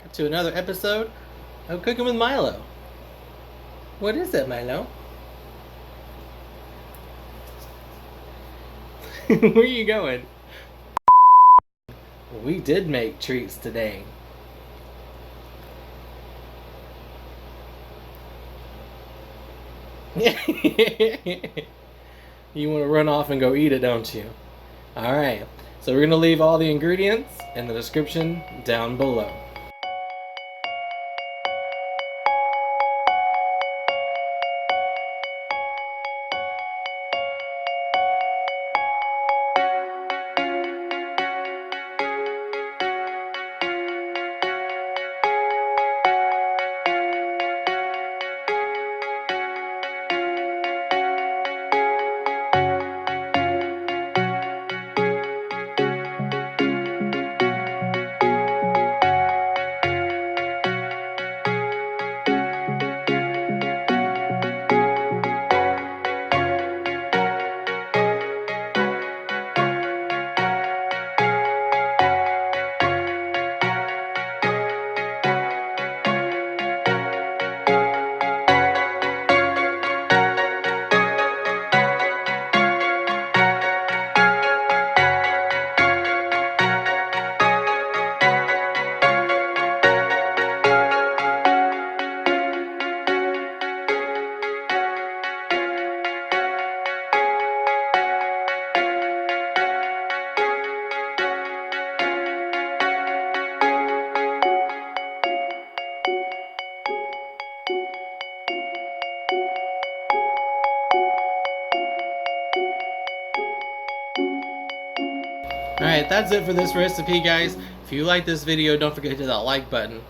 back to another episode of Cooking with Milo. What is it, Milo? Where are you going? We did make treats today. You want to run off and go eat it, don't you? Alright, so we're going to leave all the ingredients in the description down below. Alright, that's it for this recipe, guys. If you like this video, don't forget to hit that like button.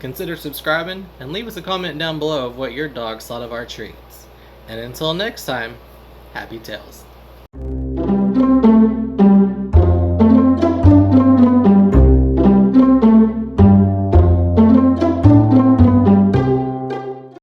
Consider subscribing and leave us a comment down below of what your dogs thought of our treats. And until next time, happy tails.